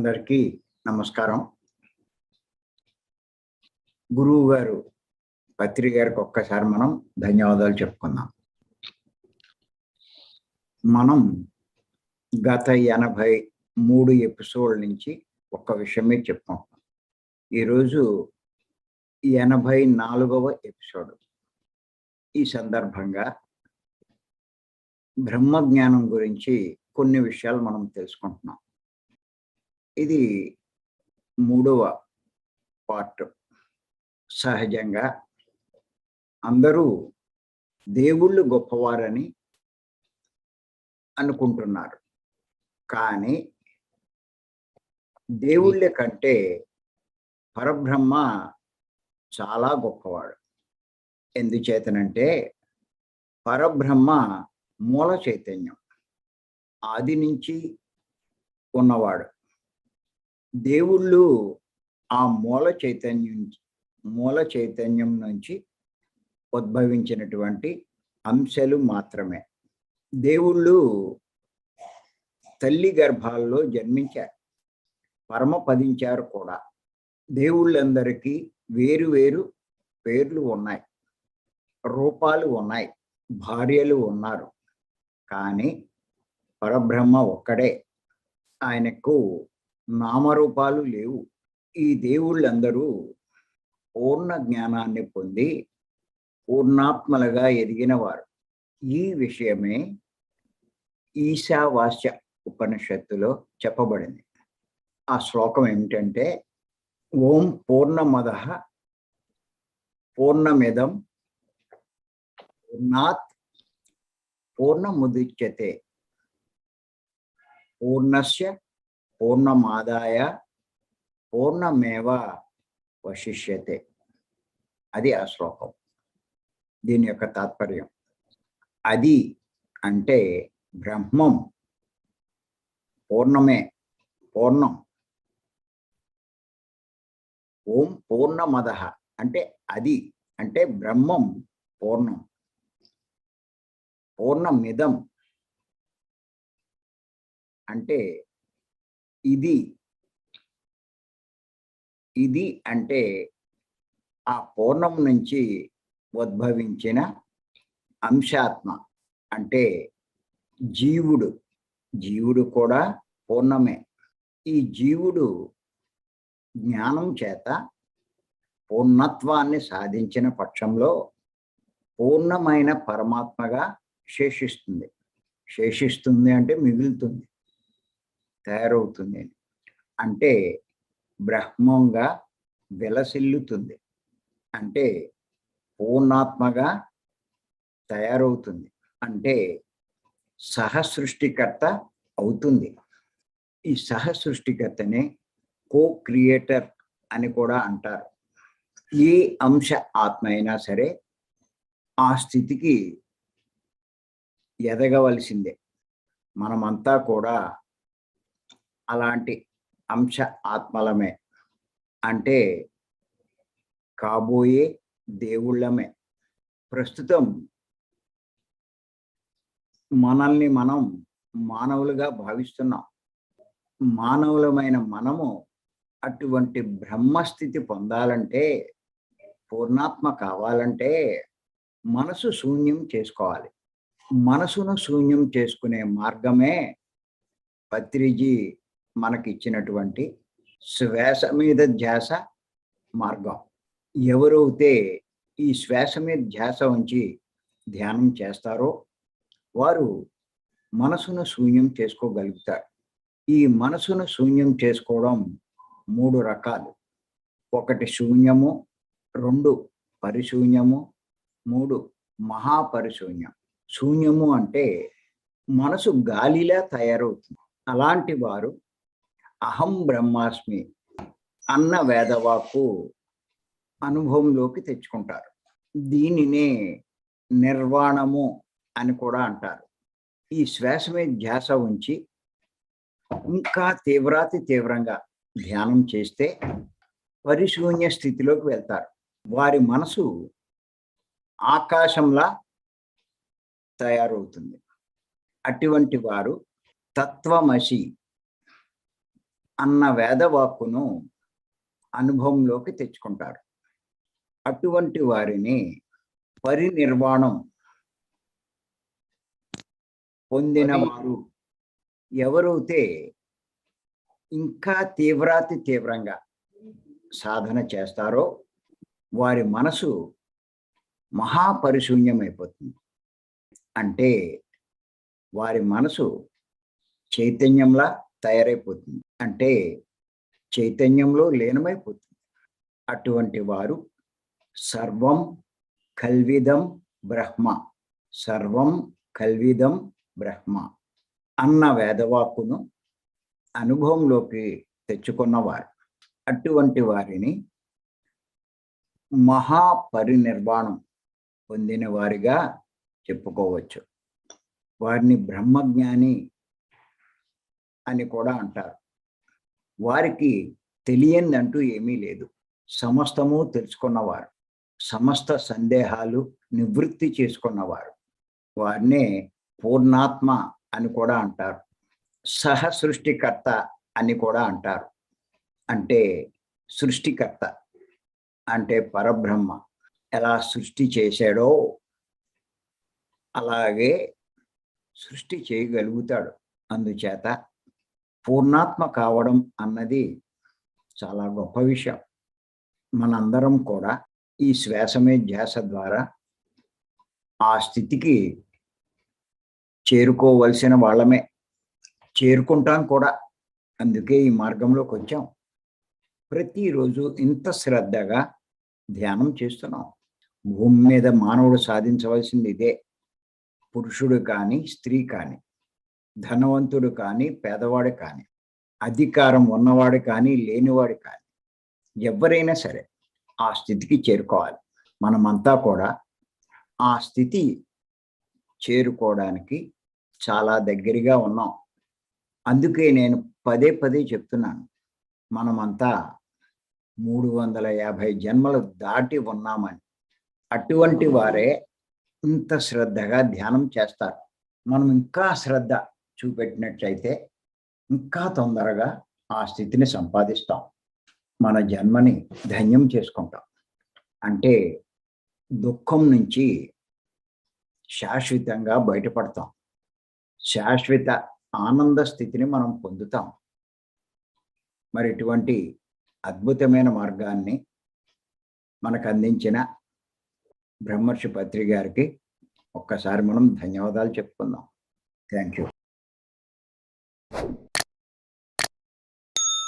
అందరికీ నమస్కారం. గురువు గారు పత్రి గారికి ఒక్కసారి మనం ధన్యవాదాలు చెప్పుకుందాం. మనం గత 83 ఎపిసోడ్ల నుంచి ఒక్క విషయమే చెప్పుకుంటున్నాం. ఈరోజు 84వ ఎపిసోడ్. ఈ సందర్భంగా బ్రహ్మజ్ఞానం గురించి కొన్ని విషయాలు మనం తెలుసుకుంటున్నాం. ఇది 3వ పార్ట్. సహజంగా అందరూ దేవుళ్ళు గొప్పవారని అనుకుంటున్నారు. కానీ దేవుళ్ళ కంటే పరబ్రహ్మ చాలా గొప్పవాడు. ఎందుచేతనంటే పరబ్రహ్మ మూల చైతన్యం, ఆది నుంచి ఉన్నవాడు. దేవుళ్ళు ఆ మూల చైతన్యం నుంచి ఉద్భవించినటువంటి అంశాలు మాత్రమే. దేవుళ్ళు తల్లి గర్భాల్లో జన్మించారు, పరమపదించారు కూడా. దేవుళ్ళందరికీ వేరు వేరు పేర్లు ఉన్నాయి, రూపాలు ఉన్నాయి, భార్యలు ఉన్నారు. కానీ పరబ్రహ్మ ఒక్కడే, ఆయనకు నామరూపాలు లేవు. ఈ దేవుళ్ళందరూ పూర్ణ జ్ఞానాన్ని పొంది పూర్ణాత్మలుగా ఎదిగినవారు. ఈ విషయమే ఈశావాస్య ఉపనిషత్తులో చెప్పబడింది. ఆ శ్లోకం ఏమిటంటే, ఓం పూర్ణమదః పూర్ణమిదం పూర్ణాత్ పూర్ణముదచ్యతే పూర్ణస్య పూర్ణమాదాయ పూర్ణమేవ వశిష్యతే. అది ఆ శ్లోకం. దీని యొక్క తాత్పర్యం అది అంటే బ్రహ్మం పూర్ణమే, పూర్ణం. ఓం పూర్ణమదః అంటే అది, అంటే బ్రహ్మం పూర్ణం. పూర్ణమిదం అంటే ఇది, ఇది అంటే ఆ పూర్ణం నుంచి ఉద్భవించిన అంశాత్మ, అంటే జీవుడు. జీవుడు కూడా పూర్ణమే. ఈ జీవుడు జ్ఞానం చేత పూర్ణత్వాన్ని సాధించిన పక్షంలో పూర్ణమైన పరమాత్మగా శేషిస్తుంది. శేషిస్తుంది అంటే మిగులుతుంది, తయారవుతుంది. అంటే బ్రహ్మంగా విలసిల్లుతుంది, అంటే పూర్ణాత్మగా తయారవుతుంది, అంటే సహసృష్టికర్త అవుతుంది. ఈ సహసృష్టికర్తనే కో-క్రియేటర్ అని కూడా అంటారు. ఏ అంశ ఆత్మ అయినా సరే ఆ స్థితికి ఎదగవలసిందే. మనమంతా కూడా అలాంటి అంశ ఆత్మలమే, అంటే కాబోయే దేవుళ్ళమే. ప్రస్తుతం మనల్ని మనం మానవులుగా భావిస్తున్నాం. మానవులమైన మనము అటువంటి బ్రహ్మస్థితి పొందాలంటే, పూర్ణాత్మ కావాలంటే మనసు శూన్యం చేసుకోవాలి. మనసును శూన్యం చేసుకునే మార్గమే పత్రిజీ మనకిచ్చినటువంటి శ్వాస మీద ధ్యాస మార్గం. ఎవరైతే ఈ శ్వాస మీద ధ్యాస ఉంచి ధ్యానం చేస్తారో వారు మనసును శూన్యం చేసుకోగలుగుతారు. ఈ మనసును శూన్యం చేసుకోవడం 3 రకాలు. 1 శూన్యము, 2 పరిశూన్యము, 3 మహాపరిశూన్యం. శూన్యము అంటే మనసు గాలిలా తయారవుతుంది. అలాంటి వారు అహం బ్రహ్మాస్మి అన్న వేదవాక్కు అనుభవంలోకి తెచ్చుకుంటారు. దీనినే నిర్వాణము అని కూడా అంటారు. ఈ శ్వాస మీద ధ్యాస ఉంచి ఇంకా తీవ్రంగా ధ్యానం చేస్తే పరిశూన్య స్థితిలోకి వెళ్తారు. వారి మనసు ఆకాశంలా తయారవుతుంది. అటువంటి వారు తత్వమసి అన్న వేదవాక్కును అనుభవంలోకి తెచ్చుకుంటారు. అటువంటి వారిని పరినిర్వాణం పొందిన వారు ఎవరైతే ఇంకా తీవ్రాతి తీవ్రంగా సాధన చేస్తారో వారి మనసు మహాపరిశూన్యమైపోతుంది. అంటే వారి మనసు చైతన్యంలా తయారైపోతుంది. అంటే చైతన్యంలో లీనమైపోతుంది. అటువంటి వారు సర్వం కల్విదం బ్రహ్మ, సర్వం కల్విదం బ్రహ్మ అన్న వేదవాక్కును అనుభవంలోకి తెచ్చుకున్నవారు. అటువంటి వారిని మహాపరినిర్వాణం పొందిన వారిగా చెప్పుకోవచ్చు. వారిని బ్రహ్మజ్ఞాని అని కూడా అంటారు. వారికి తెలియందంటూ ఏమీ లేదు. సమస్తము తెలుసుకున్నవారు, సమస్త సందేహాలు నివృత్తి చేసుకున్నవారు. వారినే పూర్ణాత్మ అని కూడా అంటారు. సహ సృష్టికర్త అని కూడా అంటారు. అంటే సృష్టికర్త అంటే పరబ్రహ్మ ఎలా సృష్టి చేశాడో అలాగే సృష్టి చేయగలుగుతాడు. అందుచేత పూర్ణాత్మ కావడం అన్నది చాలా గొప్ప విషయం. మనందరం కూడా ఈ శ్వాసమే ధ్యాస ద్వారా ఆ స్థితికి చేరుకోవలసిన వాళ్ళమే, చేరుకుంటాం కూడా. అందుకే ఈ మార్గంలోకి వచ్చాం. ప్రతిరోజు ఇంత శ్రద్ధగా ధ్యానం చేస్తున్నాం. భూమి మీద మానవుడు సాధించవలసింది ఇదే. పురుషుడు కానీ స్త్రీ కానీ, ధనవంతుడు కానీ పేదవాడు కానీ, అధికారం ఉన్నవాడు కానీ లేనివాడు కానీ, ఎవరైనా సరే ఆ స్థితికి చేరుకోవాలి. మనమంతా కూడా ఆ స్థితి చేరుకోవడానికి చాలా దగ్గరగా ఉన్నాం. అందుకే నేను పదే పదే చెప్తున్నాను, మనమంతా 350 జన్మలు దాటి ఉన్నామని. అటువంటి వారే ఇంత శ్రద్ధగా ధ్యానం చేస్తారు. మనం ఇంకా శ్రద్ధ చూపెట్టినట్లయితే ఇంకా తొందరగా ఆ స్థితిని సంపాదిస్తాం. మన జన్మని ధన్యం చేసుకుంటాం. అంటే దుఃఖం నుంచి శాశ్వతంగా బయటపడతాం. శాశ్వత ఆనంద స్థితిని మనం పొందుతాం. మరి ఇటువంటి అద్భుతమైన మార్గాన్ని మనకు అందించిన బ్రహ్మర్షి పత్రి గారికి ఒక్కసారి మనం ధన్యవాదాలు చెప్పుకుందాం. Thank you.